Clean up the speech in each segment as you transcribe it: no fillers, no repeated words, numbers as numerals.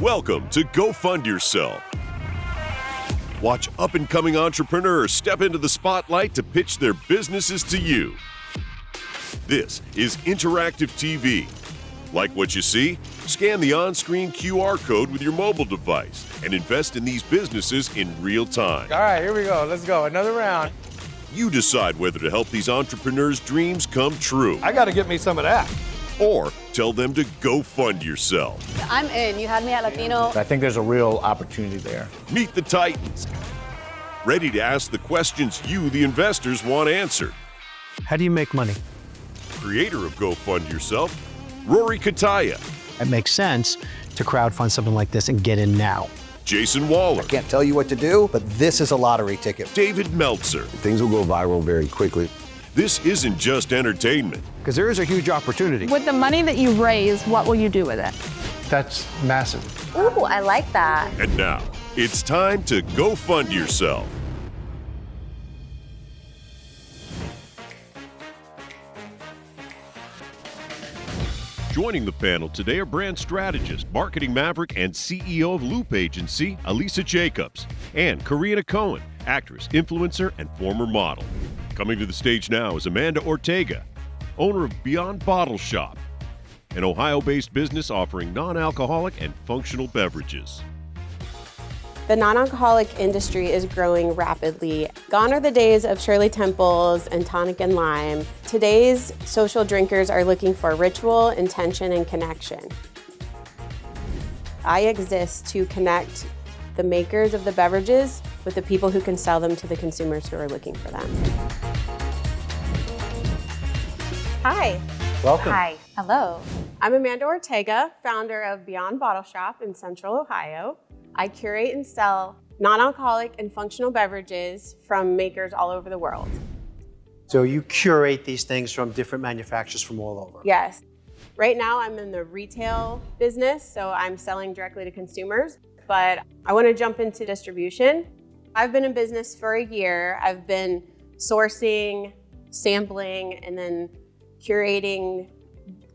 Welcome to Go Fund Yourself. Watch up-and-coming entrepreneurs step into the spotlight to pitch their businesses to you. This is interactive TV. Like what you see? Scan the on-screen QR code with your mobile device and invest in these businesses in real time. All right, here we go. Let's go. Another round. You decide whether to help these entrepreneurs' dreams come true I got to get me some of that. or tell them to go fund yourself. I'm in. You had me at Latino. I think there's a real opportunity there. Meet the Titans. Ready to ask the questions you, the investors, want answered. How do you make money? Creator of Go Fund Yourself, Rory Kataya. It makes sense to crowdfund something like this and get in now. Jason Waller. Can't tell you what to do, but this is a lottery ticket. David Meltzer. Things will go viral very quickly. This isn't just entertainment. Because there is a huge opportunity. With the money that you raise, what will you do with it? That's massive. Ooh, I like that. And now, it's time to go fund yourself. Joining the panel today are brand strategist, marketing maverick, and CEO of Loop Agency, Alisa Jacobs, and Karina Cohen, actress, influencer, and former model. Coming to the stage now is Amanda Ortega, owner of Beyond Bottleshop, an Ohio-based business offering non-alcoholic and functional beverages. The non-alcoholic industry is growing rapidly. Gone are the days of Shirley Temples and tonic and lime. Today's social drinkers are looking for ritual, intention, and connection. I exist to connect the makers of the beverages with the people who can sell them to the consumers who are looking for them. Hi. Welcome. Hi. Hello. I'm Amanda Ortega, founder of Beyond Bottleshop in Central Ohio. I curate and sell non-alcoholic and functional beverages from makers all over the world. So you curate these things from different manufacturers from all over? Yes. Right now I'm in the retail business, so I'm selling directly to consumers, but I want to jump into distribution. I've been in business for a year. I've been sourcing, sampling, and then curating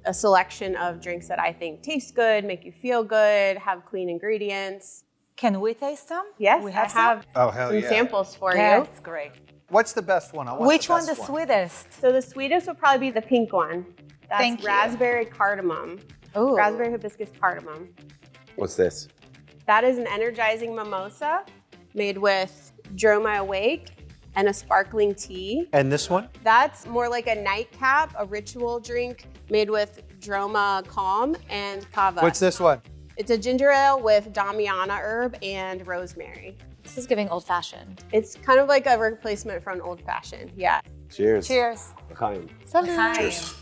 a selection of drinks that I think taste good, make you feel good, have clean ingredients. Can we taste them? Yes, we have I have some samples for you. That's great. What's the best one? I want Which the one best the sweetest? So the sweetest would probably be the pink one. That's Thank you. raspberry cardamom. Ooh. Raspberry hibiscus cardamom. What's this? That is an energizing mimosa made with Droma Awake and a sparkling tea. And this one? That's more like a nightcap, a ritual drink made with Droma Calm and Kava. What's this one? It's a ginger ale with Damiana herb and rosemary. This is giving old-fashioned. It's kind of like a replacement for an old fashioned, yeah. Cheers. Cheers. L'chaim. Salud.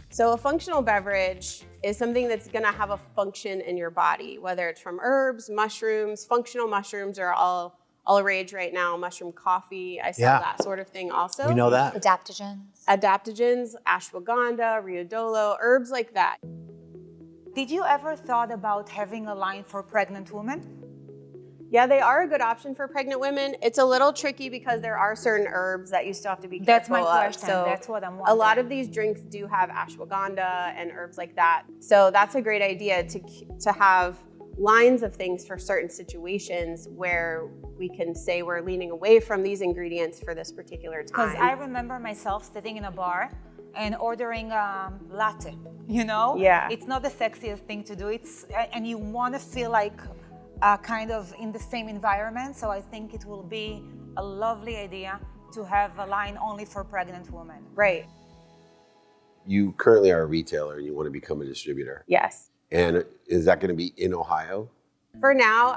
So a functional beverage is something that's gonna have a function in your body, whether it's from herbs, mushrooms. Functional mushrooms are all a rage right now. Mushroom coffee, I sell that sort of thing also. We know that. Adaptogens. Adaptogens, ashwagandha, riodolo, herbs like that. Did you ever thought about having a line for pregnant women? Yeah, they are a good option for pregnant women. It's a little tricky because there are certain herbs that you still have to be careful That's my of. question. So That's what I'm wondering. a lot of these drinks do have ashwagandha and herbs like that. So that's a great idea to have lines of things for certain situations where we can say we're leaning away from these ingredients for this particular time. Because I remember myself sitting in a bar and ordering a latte, you know? Yeah. It's not the sexiest thing to do. And you want to feel like kind of in the same environment. So I think it will be a lovely idea to have a line only for pregnant women. Right. You currently are a retailer and you want to become a distributor. Yes. And is that going to be in Ohio? For now,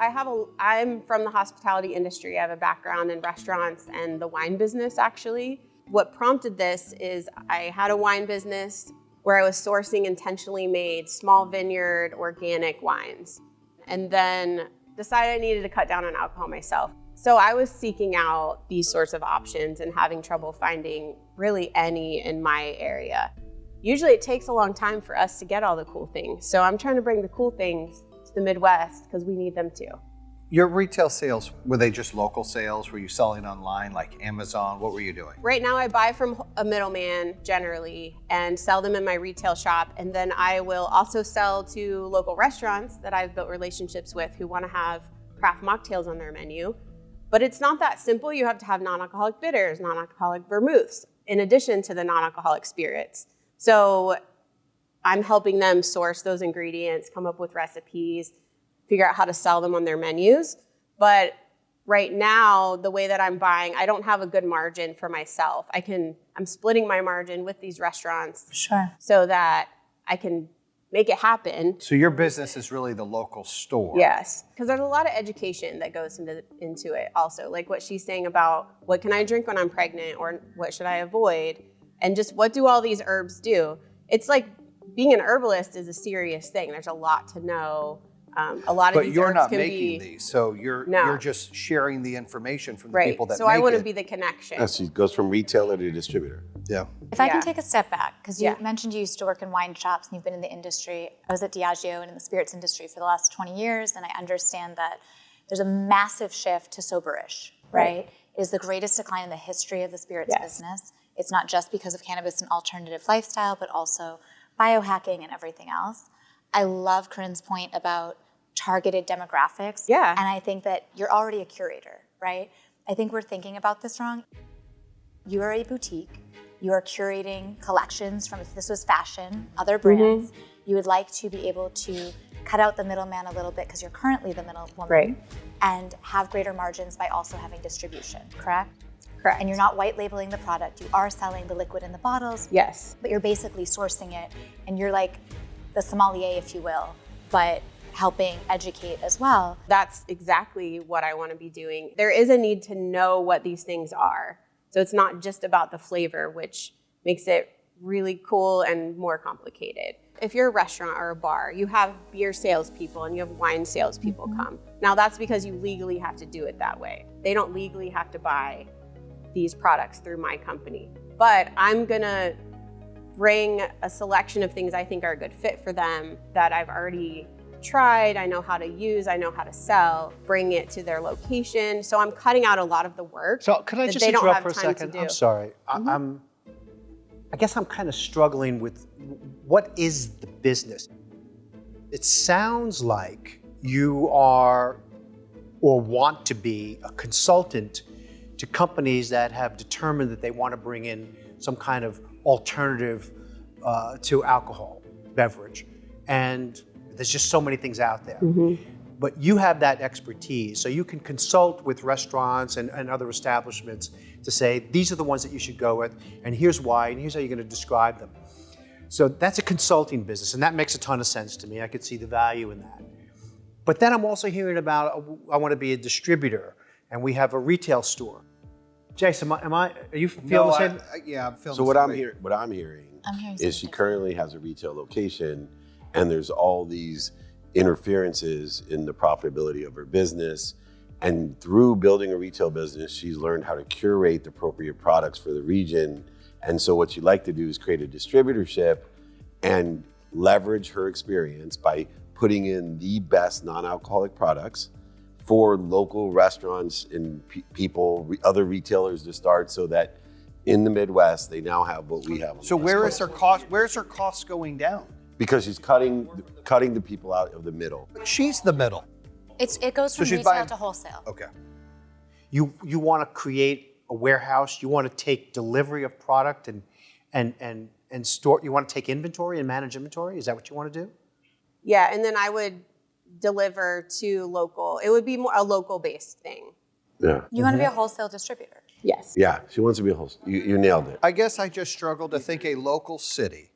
I'm from the hospitality industry. I have a background in restaurants and the wine business, actually. What prompted this is I had a wine business where I was sourcing intentionally made small vineyard organic wines, and then decided I needed to cut down on alcohol myself. So I was seeking out these sorts of options and having trouble finding really any in my area. Usually it takes a long time for us to get all the cool things. So I'm trying to bring the cool things to the Midwest because we need them too. Your retail sales, were they just local sales? Were you selling online like Amazon? What were you doing? Right now I buy from a middleman generally and sell them in my retail shop. And then I will also sell to local restaurants that I've built relationships with who want to have craft mocktails on their menu. But it's not that simple. You have to have non-alcoholic bitters, non-alcoholic vermouths, in addition to the non-alcoholic spirits. So I'm helping them source those ingredients, come up with recipes, figure out how to sell them on their menus. But right now, the way that I'm buying, I don't have a good margin for myself. I'm splitting my margin with these restaurants so that I can make it happen. So your business is really the local store. Yes, because there's a lot of education that goes into it also. Like what she's saying about what can I drink when I'm pregnant or what should I avoid? And just what do all these herbs do? It's like being an herbalist is a serious thing. There's a lot to know. A lot of these But you're herbs not can making be, these, so you're just sharing the information from the right. people that So make I want it. to be the connection. Yeah, she goes from retailer to distributor. Yeah. If I Yeah. can take a step back, because you Yeah. mentioned you used to work in wine shops and you've been in the industry. I was at Diageo and in the spirits industry for the last 20 years, and I understand that there's a massive shift to soberish, right? It is the greatest decline in the history of the spirits business. It's not just because of cannabis and alternative lifestyle, but also biohacking and everything else. I love Corinne's point about targeted demographics. Yeah. And I think that you're already a curator, right? I think we're thinking about this wrong. You are a boutique. You are curating collections from, if this was fashion, other brands. You would like to be able to cut out the middleman a little bit because you're currently the middlewoman. Right. And have greater margins by also having distribution, correct? Correct. And you're not white labeling the product. You are selling the liquid in the bottles. Yes. But you're basically sourcing it, and you're like the sommelier, if you will, but helping educate as well. That's exactly what I want to be doing. There is a need to know what these things are. So it's not just about the flavor, which makes it really cool and more complicated. If you're a restaurant or a bar, you have beer salespeople and you have wine salespeople come. Now that's because you legally have to do it that way. They don't legally have to buy these products through my company. But I'm gonna bring a selection of things I think are a good fit for them that I've already tried, I know how to use, I know how to sell, bring it to their location. So I'm cutting out a lot of the work. So could I that just they don't interrupt have for a time to second? do. I'm sorry. I guess I'm kind of struggling with what is the business? It sounds like you are or want to be a consultant to companies that have determined that they want to bring in some kind of alternative to alcohol beverage. And there's just so many things out there. But you have that expertise, so you can consult with restaurants and other establishments to say, these are the ones that you should go with, and here's why, and here's how you're gonna describe them. So that's a consulting business, and that makes a ton of sense to me. I could see the value in that. But then I'm also hearing about, I wanna be a distributor, and we have a retail store. Jason, are you feeling the same? Yeah, I'm feeling So the what same I'm way. hearing, I'm hearing is she something. currently has a retail location, and there's all these interferences in the profitability of her business. And through building a retail business, she's learned how to curate the appropriate products for the region. And so what she'd like to do is create a distributorship and leverage her experience by putting in the best non-alcoholic products for local restaurants and other retailers to start, so that in the Midwest, they now have what we have. So where's her cost going down? Because she's cutting the people out of the middle. She's the middle. It goes from she's retail buying- to wholesale. Okay. You want to create a warehouse, you want to take delivery of product and store, you want to take inventory and manage inventory? Is that what you want to do? Yeah, and then I would deliver to local. It would be more a local-based thing. Yeah. You want to be a wholesale distributor. Yes. Yeah, she wants to be a host. You nailed it. I guess I just struggle to think a local city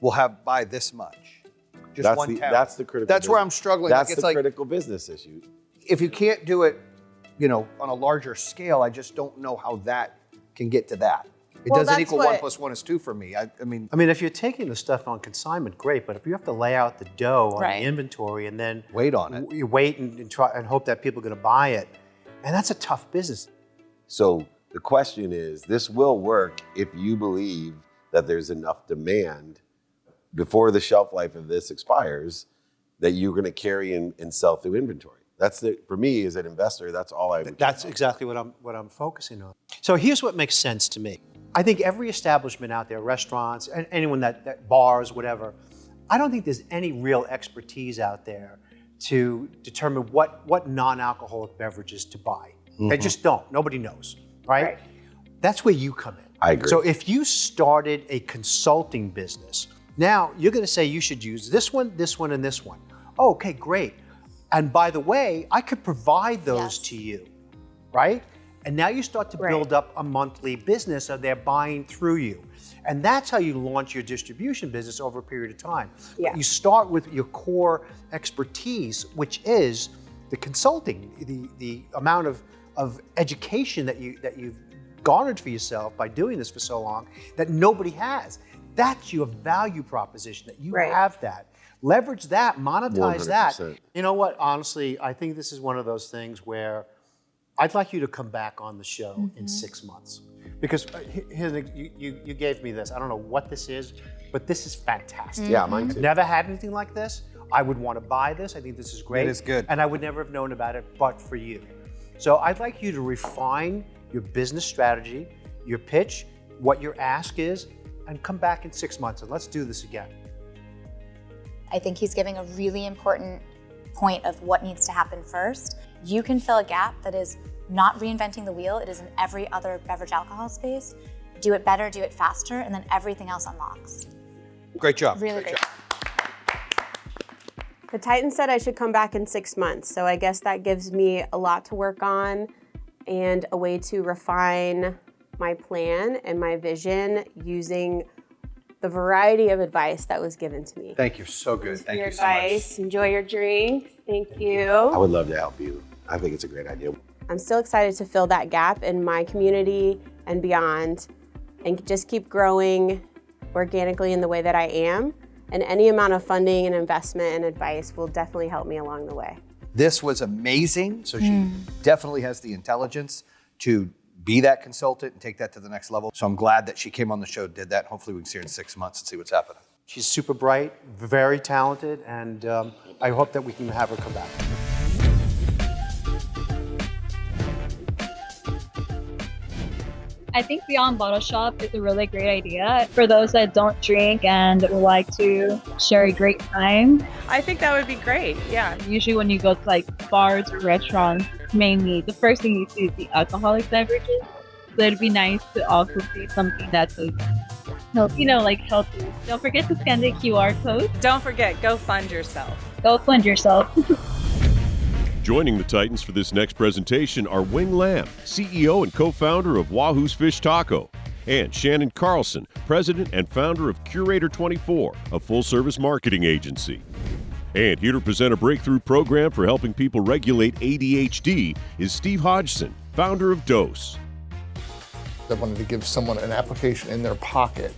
will buy this much. Just one town. That's the critical. That's where I'm business. struggling. That's Like, it's the like, critical business issue. if you can't do it, on a larger scale, I just don't know how that can get to that. It Well, doesn't that's equal what- 1 + 1 is 2 for me. I mean, If you're taking the stuff on consignment, great, but if you have to lay out the dough on Right. the inventory and then wait on it. you wait and try and hope that people are going to buy it, and that's a tough business. So the question is, this will work if you believe that there's enough demand before the shelf life of this expires that you're going to carry and sell through inventory. For me as an investor, that's all I would. That's exactly what I'm focusing on. So here's what makes sense to me. I think every establishment out there, restaurants, and anyone that bars, whatever, I don't think there's any real expertise out there to determine what non-alcoholic beverages to buy. They just don't. Nobody knows, right? That's where you come in. I agree. So if you started a consulting business, now you're going to say you should use this one, and this one. Oh, okay, great. And by the way, I could provide those to you, right? And now you start to build up a monthly business, so they're buying through you. And that's how you launch your distribution business over a period of time. Yeah. But you start with your core expertise, which is the consulting, the amount of education that you've garnered for yourself by doing this for so long that nobody has. That's your value proposition, that you have that. Leverage that, monetize 100%. that. You know what, honestly, I think this is one of those things where I'd like you to come back on the show in 6 months. Because you gave me this. I don't know what this is, but this is fantastic. Yeah, mine too. Never had anything like this. I would want to buy this. I think this is great. It is good. And I would never have known about it but for you. So I'd like you to refine your business strategy, your pitch, what your ask is, and come back in 6 months and let's do this again. I think he's giving a really important point of what needs to happen first. You can fill a gap that is not reinventing the wheel. It is in every other beverage alcohol space. Do it better, do it faster, and then everything else unlocks. Great job. Really great. The Titan said I should come back in 6 months, so I guess that gives me a lot to work on and a way to refine my plan and my vision using the variety of advice that was given to me. Thank you, so good. Thank your you so much. advice. Enjoy your drinks. Thank you. I would love to help you. I think it's a great idea. I'm still excited to fill that gap in my community and beyond and just keep growing organically in the way that I am. And any amount of funding and investment and advice will definitely help me along the way. This was amazing. So she definitely has the intelligence to be that consultant and take that to the next level. So I'm glad that she came on the show, did that. Hopefully we can see her in 6 months and see what's happening. She's super bright, very talented, and I hope that we can have her come back. I think Beyond Bottleshop is a really great idea for those that don't drink and would like to share a great time. I think that would be great, yeah. Usually when you go to like bars or restaurants, mainly the first thing you see is the alcoholic beverages. So it'd be nice to also see something that's healthy. Don't forget to scan the QR code. Don't forget, go fund yourself. Go fund yourself. Joining the Titans for this next presentation are Wing Lam, CEO and co-founder of Wahoo's Fish Taco, and Shannon Carlson, president and founder of Curator 24, a full-service marketing agency. And here to present a breakthrough program for helping people regulate ADHD is Steve Hodgson, founder of Dose. I wanted to give someone an application in their pocket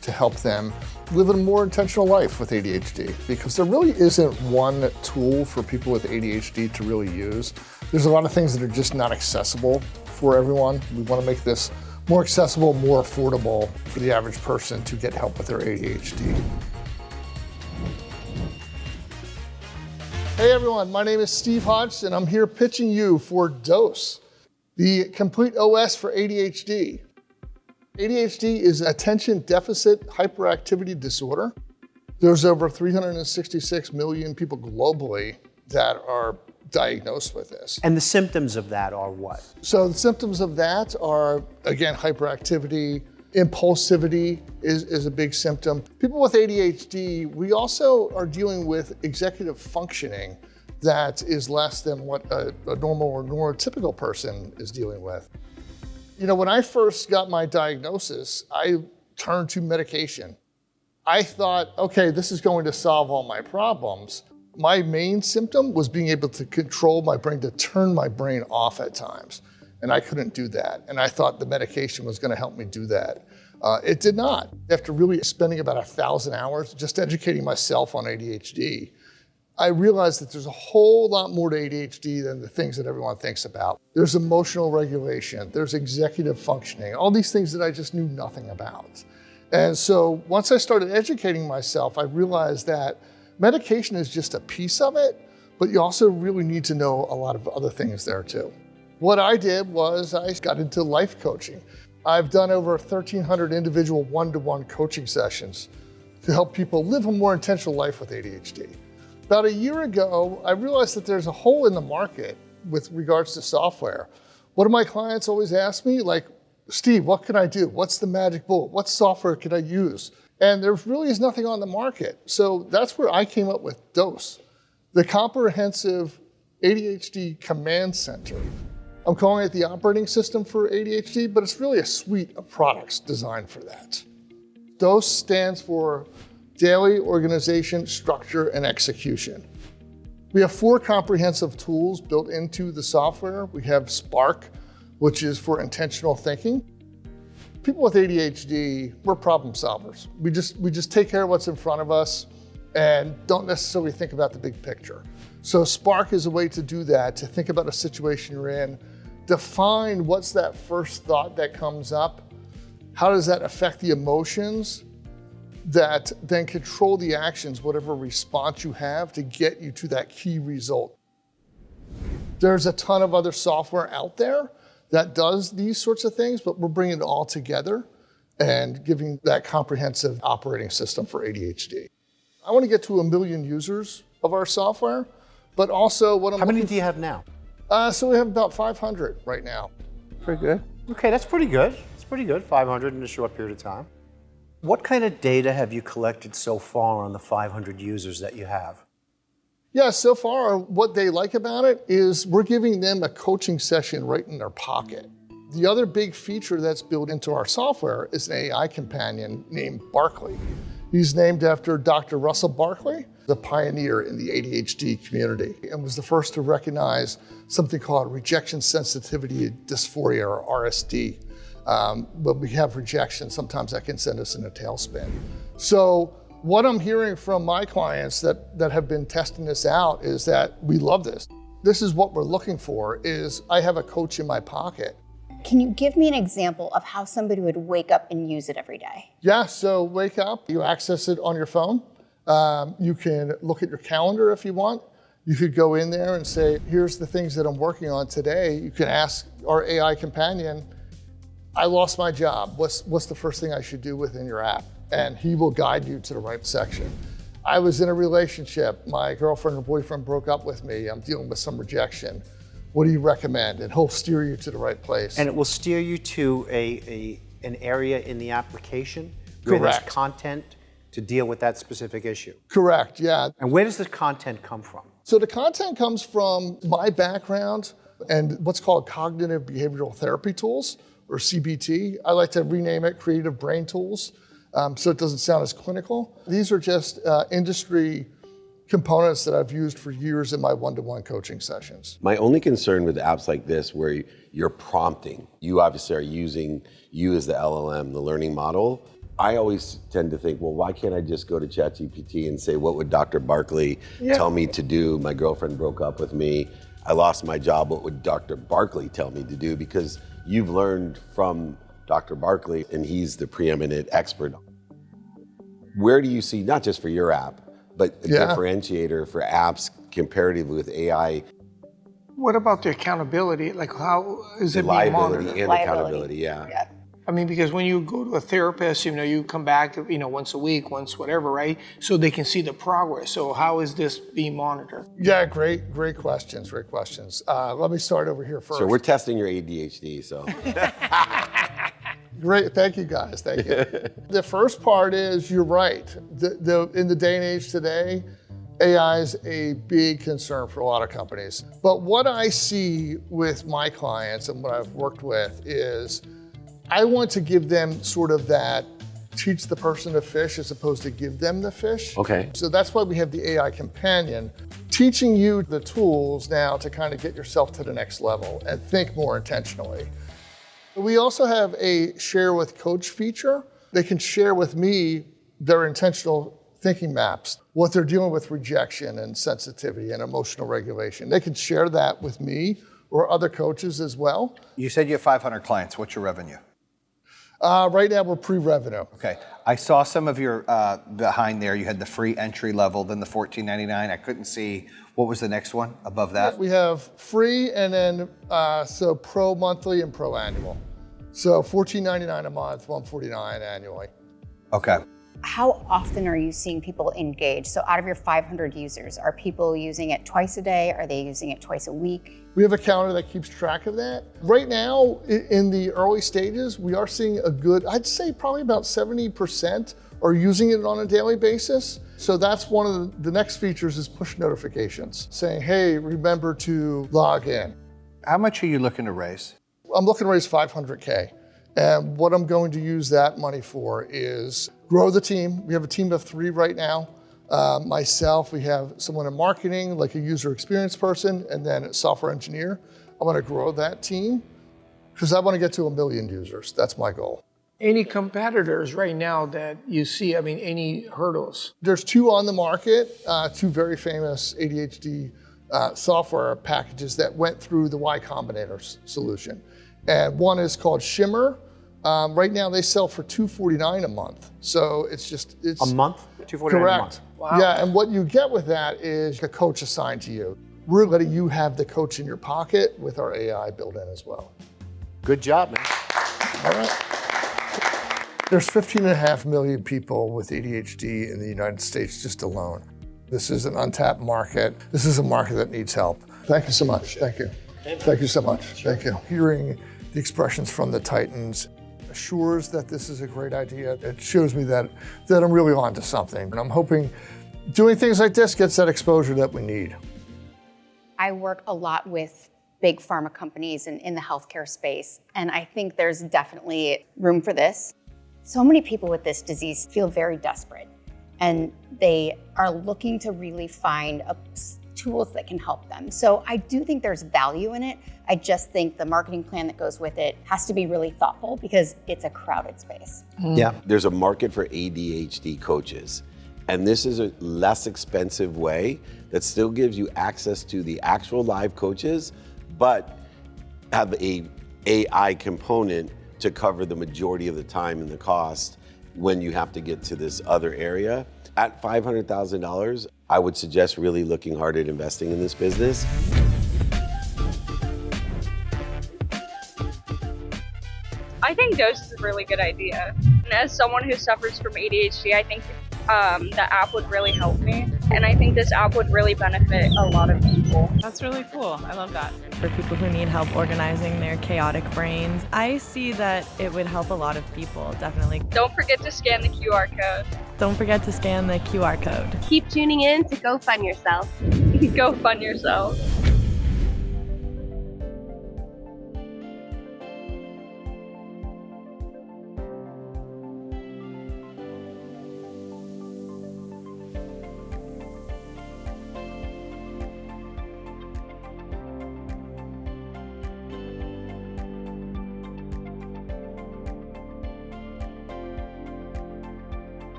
to help them live a more intentional life with ADHD, because there really isn't one tool for people with ADHD to really use. There's a lot of things that are just not accessible for everyone. We want to make this more accessible, more affordable for the average person to get help with their ADHD. Hey everyone, my name is Steve Hodgson. I'm here pitching you for Dose, the complete OS for ADHD. ADHD is attention deficit hyperactivity disorder. There's over 366 million people globally that are diagnosed with this. And the symptoms of that are what? So the symptoms of that are, again, hyperactivity, impulsivity is a big symptom. People with ADHD, we also are dealing with executive functioning that is less than what a normal or neurotypical person is dealing with. You know, when I first got my diagnosis, I turned to medication. I thought, okay, this is going to solve all my problems. My main symptom was being able to control my brain, to turn my brain off at times. And I couldn't do that. And I thought the medication was going to help me do that. It did not. After really spending about 1,000 hours just educating myself on ADHD, I realized that there's a whole lot more to ADHD than the things that everyone thinks about. There's emotional regulation, there's executive functioning, all these things that I just knew nothing about. And so once I started educating myself, I realized that medication is just a piece of it, but you also really need to know a lot of other things there too. What I did was I got into life coaching. I've done over 1,300 individual one-to-one coaching sessions to help people live a more intentional life with ADHD. About a year ago, I realized that there's a hole in the market with regards to software. One of my clients always ask me, like, Steve, what can I do? What's the magic bullet? What software can I use? And there really is nothing on the market. So that's where I came up with DOSE, the Comprehensive ADHD Command Center. I'm calling it the operating system for ADHD, but it's really a suite of products designed for that. DOSE stands for Daily Organization, Structure, and Execution. We have 4 comprehensive tools built into the software. We have Spark, which is for intentional thinking. People with ADHD, we're problem solvers. We just take care of what's in front of us and don't necessarily think about the big picture. So Spark is a way to do that, to think about a situation you're in, define what's that first thought that comes up, how does that affect the emotions, that then control the actions, whatever response you have to get you to that key result. There's a ton of other software out there that does these sorts of things, but we're bringing it all together and giving that comprehensive operating system for ADHD. I want to get to 1 million users of our software, but also what I'm How many do you have now? So we have about 500 right now. Pretty good. Okay, that's pretty good. It's pretty good, 500 in a short period of time. What kind of data have you collected so far on the 500 users that you have? Yeah, so far what they like about it is we're giving them a coaching session right in their pocket. The other big feature that's built into our software is an AI companion named Barkley. He's named after Dr. Russell Barkley, the pioneer in the ADHD community, and was the first to recognize something called rejection sensitivity dysphoria, or RSD. When we have rejection, sometimes that can send us in a tailspin. So what I'm hearing from my clients that have been testing this out is that we love this. This is what we're looking for, is I have a coach in my pocket. Can you give me an example of how somebody would wake up and use it every day? Yeah, so wake up, you access it on your phone. You can look at your calendar if you want. You could go in there and say, here's the things that I'm working on today. You can ask our AI companion, I lost my job. What's the first thing I should do within your app? And he will guide you to the right section. I was in a relationship. My girlfriend or boyfriend broke up with me. I'm dealing with some rejection. What do you recommend? And he'll steer you to the right place. And it will steer you to an area in the application where there's content to deal with that specific issue. Correct, yeah. And where does the content come from? So the content comes from my background and what's called cognitive behavioral therapy tools, or CBT. I like to rename it creative brain tools, so it doesn't sound as clinical. These are just industry components that I've used for years in my one-to-one coaching sessions. My only concern with apps like this, where you're prompting, you obviously are using you as the LLM, the learning model. I always tend to think, well, why can't I just go to ChatGPT and say, what would Dr. Barkley tell me to do? My girlfriend broke up with me. I lost my job. What would Dr. Barkley tell me to do? Because you've learned from Dr. Barkley, and he's the preeminent expert. Where do you see, not just for your app, but a differentiator for apps comparatively with AI? What about the accountability? Like, how is it being Liability monitored? and accountability, yeah. I mean, because when you go to a therapist, you come back, once a week, once whatever, right? So they can see the progress. So how is this being monitored? Yeah, great questions, great questions. Let me start over here first. So we're testing your ADHD, so. Great, thank you guys, thank you. The first part is, you're right. In the day and age today, AI is a big concern for a lot of companies. But what I see with my clients and what I've worked with is, I want to give them sort of that teach the person to fish as opposed to give them the fish. Okay. So that's why we have the AI companion, teaching you the tools now to kind of get yourself to the next level and think more intentionally. We also have a share with coach feature. They can share with me their intentional thinking maps, what they're dealing with rejection and sensitivity and emotional regulation. They can share that with me or other coaches as well. You said you have 500 clients. What's your revenue? Right now, we're pre-revenue. Okay. I saw some of your behind there. You had the free entry level, then the $14.99. I couldn't see. What was the next one above that? We have free and then so pro monthly and pro annual. So $14.99 a month, $149 annually. Okay. How often are you seeing people engage? So out of your 500 users, are people using it twice a day? Are they using it twice a week? We have a counter that keeps track of that. Right now, in the early stages, we are seeing a good, I'd say probably about 70% are using it on a daily basis. So that's one of the next features is push notifications saying, hey, remember to log in. How much are you looking to raise? I'm looking to raise $500K. And what I'm going to use that money for is grow the team. We have a team of 3 right now. Myself, we have someone in marketing, like a user experience person, and then a software engineer. I want to grow that team because I want to get to 1 million users. That's my goal. Any competitors right now that you see, I mean, any hurdles? There's 2 on the market, 2 very famous ADHD software packages that went through the Y Combinator solution. And one is called Shimmer. Right now they sell for $249 a month. So it's a month? $249 correct. a month. Wow. Yeah, and what you get with that is a coach assigned to you. We're letting you have the coach in your pocket with our AI built in as well. Good job, man. All right. There's 15.5 million people with ADHD in the United States just alone. This is an untapped market. This is a market that needs help. Thank you so much. Thank you. Thank you so much. Thank you. Hearing the expressions from the Titans assures that this is a great idea. It shows me that I'm really onto something. And I'm hoping doing things like this gets that exposure that we need. I work a lot with big pharma companies in the healthcare space, and I think there's definitely room for this. So many people with this disease feel very desperate, and they are looking to really find tools that can help them. So I do think there's value in it. I just think the marketing plan that goes with it has to be really thoughtful because it's a crowded space. Yeah. There's a market for ADHD coaches. And this is a less expensive way that still gives you access to the actual live coaches, but have a AI component to cover the majority of the time and the cost when you have to get to this other area. At $500,000, I would suggest really looking hard at investing in this business. I think Ghost is a really good idea. And as someone who suffers from ADHD, I think the app would really help me. And I think this app would really benefit a lot of people. That's really cool. I love that. For people who need help organizing their chaotic brains, I see that it would help a lot of people, definitely. Don't forget to scan the QR code. Don't forget to scan the QR code. Keep tuning in to Go Fund Yourself. Go fund yourself.